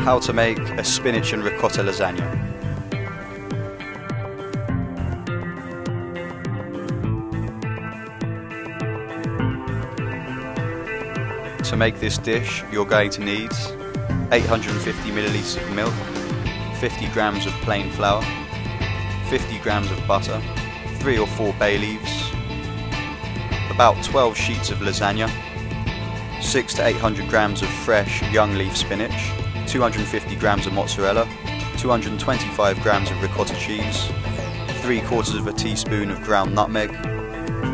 how to make a spinach and ricotta lasagna. To make this dish, you're going to need 850 millilitres of milk, 50 grams of plain flour, 50 grams of butter, 3 or 4 bay leaves, about 12 sheets of lasagna, 600 to 800 grams of fresh young leaf spinach, 250 grams of mozzarella, 225 grams of ricotta cheese, 3/4 of a teaspoon of ground nutmeg,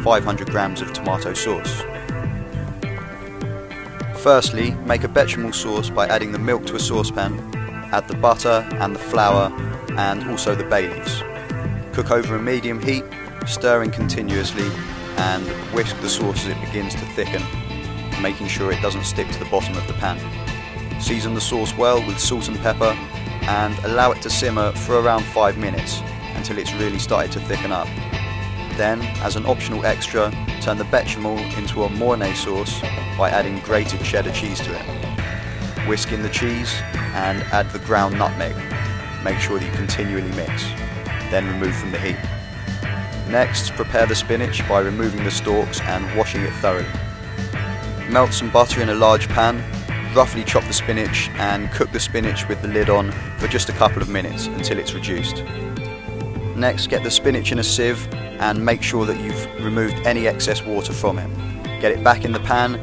500 grams of tomato sauce. Firstly, make a bechamel sauce by adding the milk to a saucepan, add the butter and the flour and also the bay leaves. Cook over a medium heat, stirring continuously, and whisk the sauce as it begins to thicken, making sure it doesn't stick to the bottom of the pan. Season the sauce well with salt and pepper and allow it to simmer for around 5 minutes until it's really started to thicken up. Then, as an optional extra, turn the bechamel into a Mornay sauce by adding grated cheddar cheese to it. Whisk in the cheese and add the ground nutmeg. Make sure that you continually mix, then remove from the heat. Next, prepare the spinach by removing the stalks and washing it thoroughly. Melt some butter in a large pan, roughly chop the spinach and cook the spinach with the lid on for just a couple of minutes until it's reduced. Next, get the spinach in a sieve and make sure that you've removed any excess water from it. Get it back in the pan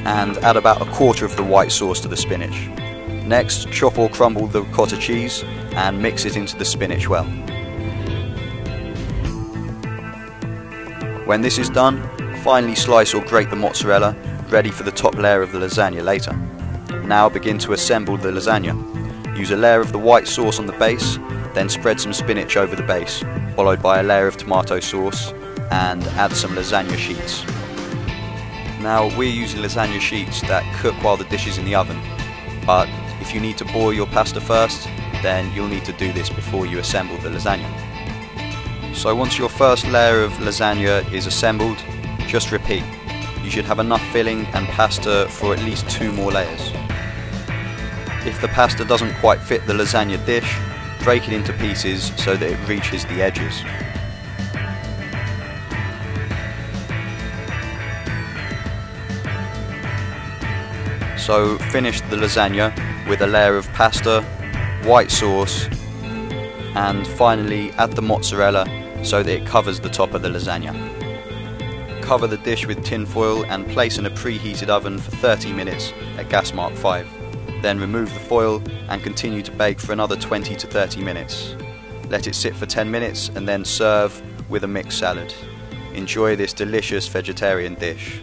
and add about 1/4 of the white sauce to the spinach. Next, chop or crumble the ricotta cheese and mix it into the spinach well. When this is done, finely slice or grate the mozzarella, ready for the top layer of the lasagna later. Now begin to assemble the lasagna. Use a layer of the white sauce on the base, then spread some spinach over the base, followed by a layer of tomato sauce, and add some lasagna sheets. Now we're using lasagna sheets that cook while the dish is in the oven, but if you need to boil your pasta first, then you'll need to do this before you assemble the lasagna. So once your first layer of lasagna is assembled, just repeat. You should have enough filling and pasta for at least 2 more layers. If the pasta doesn't quite fit the lasagna dish, break it into pieces so that it reaches the edges. So finish the lasagna with a layer of pasta, white sauce, and finally add the mozzarella so that it covers the top of the lasagna. Cover the dish with tin foil and place in a preheated oven for 30 minutes at gas mark 5. Then remove the foil and continue to bake for another 20 to 30 minutes. Let it sit for 10 minutes and then serve with a mixed salad. Enjoy this delicious vegetarian dish.